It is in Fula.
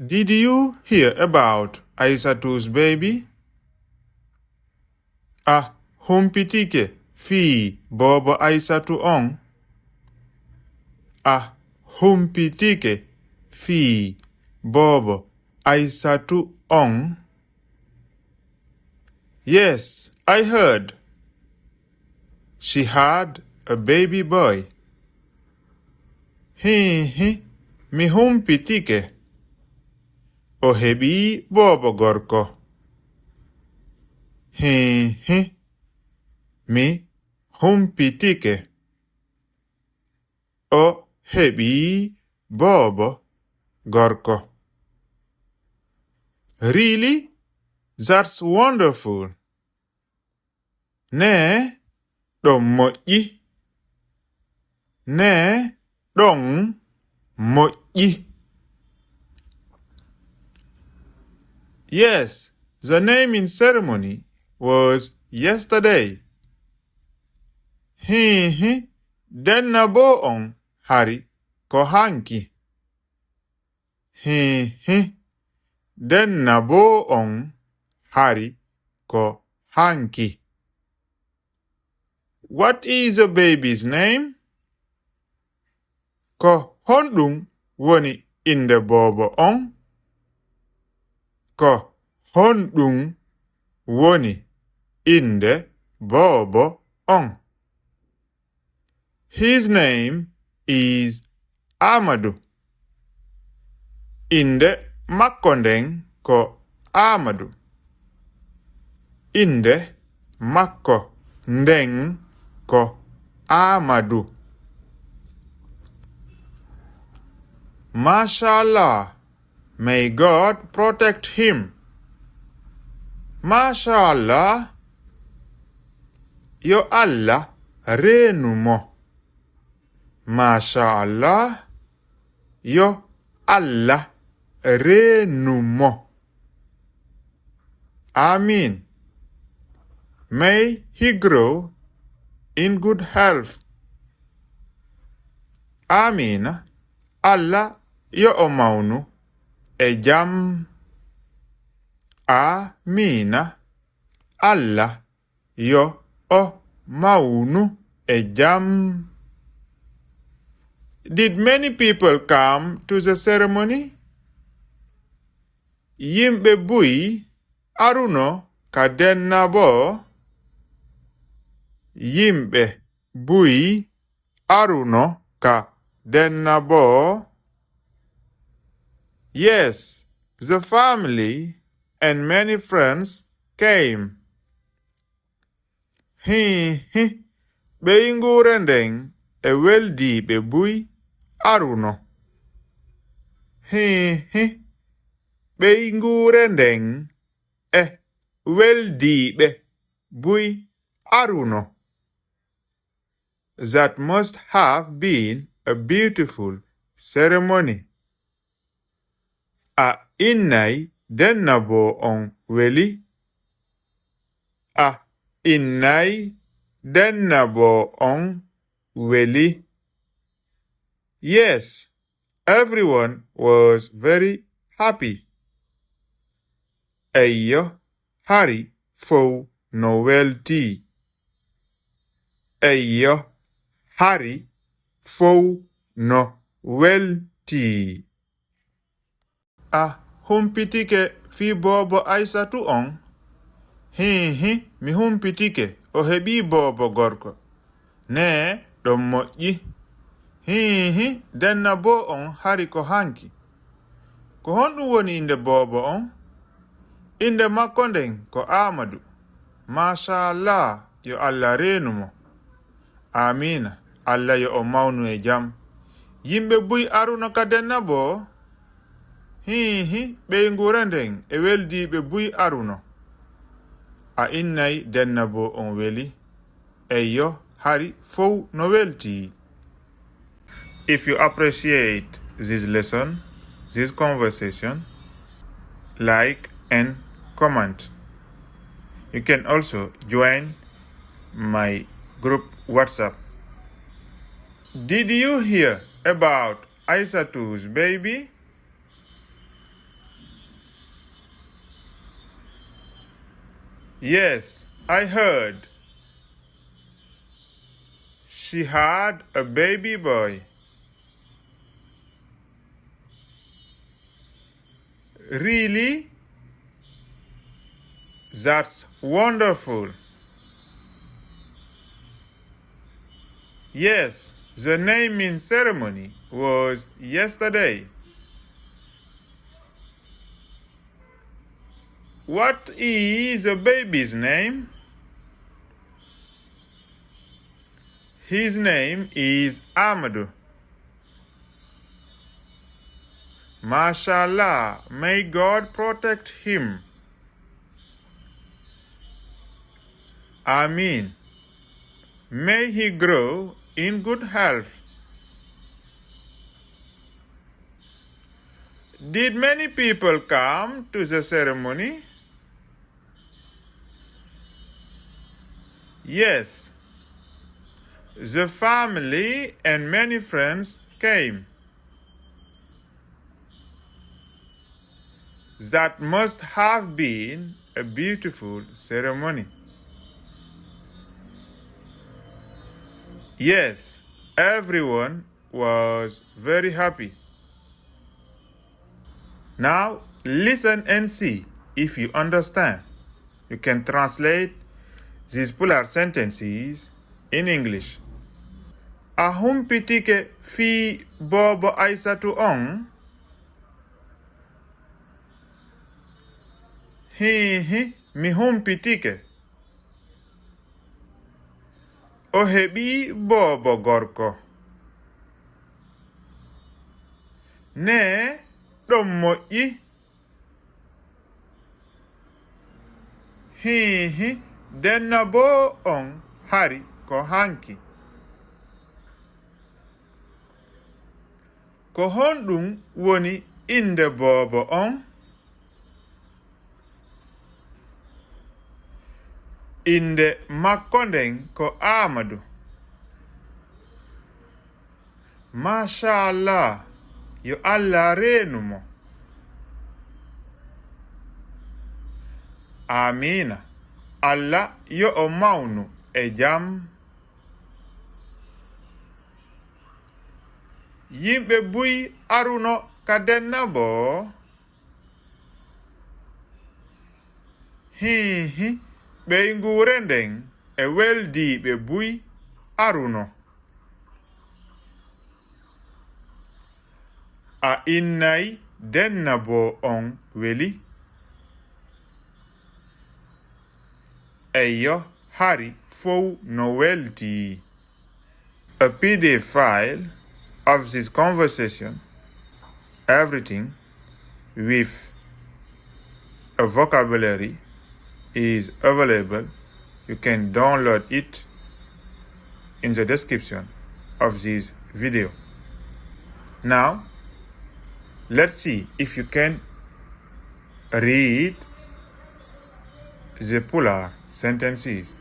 Did you hear about Aisatu's baby? A humpitike fi bobo Aisatu on. A humpitike fi bobo Aisatu on. Yes, I heard. She had a baby boy. Hi, mi humpitike. O hebi bobo gorko. Hi, mi humpitike. O hebi bobo gorko. Really? That's wonderful. Ne dong moƴƴi. Ne dong moƴƴi. Yes, the naming ceremony was yesterday. Hi, denna bo on hari ko hanki. Hi, denna bo on hari ko hanki. What is the baby's name? Ko honɗum woni inde bobo on? Ko honɗum woni inde bobo on? His name is Amadou. Inde makko nden ko Amadou. Inde makko nden ko Amadou. Mashallah, may God protect him. Mashallah, yo Allah reenu mo. Mashallah, yo Allah reenu mo. Amin. May he grow in good health. Amina. Allah yo o maunu e jam. Amina. Allah yo o maunu e jam. Did many people come to the ceremony? Yimɓe bu'i aruno ka denna bo. Yimɓe bu'i aruno ka denna bo. Yes, the family and many friends came. Hi, ɓe ngure nden e weldiɓe bu'i aruno. Hi, ɓe ngure nden e weldiɓe bu'i aruno. That must have been a beautiful ceremony. A innay denna bo on weli? A innay denna bo on weli? Yes, everyone was very happy. Eyyo hari fow no welti. Eyyo hari fow no welti. A humpitike fi bobo Aisatu on. Hi, mi humpitike o hebi bobo gorko. Ne ɗon moƴƴi. Hi, denna bo on hari ko hanki. Ko honɗum woni inde bobo on? Inde makko nden ko Amadou. Mashallah, yo Allah reenu mo. Amina, Allah yo o maunu e jam. Yimɓe bu'i aruno ka denna bo. Hi, ɓe ngura nden e weldiɓe bu'i aruno. A innay denna bo on weli? Eyyo hari fow no welti. If you appreciate this lesson, this conversation, like and comment. You can also join my group WhatsApp. Did you hear about Aisatu's baby? Yes, I heard. She had a baby boy. Really? That's wonderful. Yes, the naming ceremony was yesterday. What is the baby's name? His name is Amadou. Mashallah, may God protect him. Ameen. May he grow in good health. Did many people come to the ceremony? Yes. The family and many friends came. That must have been a beautiful ceremony. Yes, everyone was very happy. Now listen and see if you understand. You can translate these Pulaar sentences in English. A humpitike fi bobo Aisatu on? Hi mi humpitike. O heɓi bobo gorko. Ne ɗon moƴƴi. Hihi denna bo on hari ko hanki. Ko honɗum woni inde bobo on? Inde makko nden ko Amadou. Mashallah, yo Allah reenu mo. Amina, Allah yo o mawnu e jam. Yimɓe buy aruno ka denna bo. Hihi ɓey nguure nden e weldiiɓe buy aruno. A innay denna bo on weli. Eyo hari fow no welti. A PDF file of this conversation, everything with a vocabulary, is available. You can download it in the description of this video. Now, let's see if you can read the Pulaar sentences.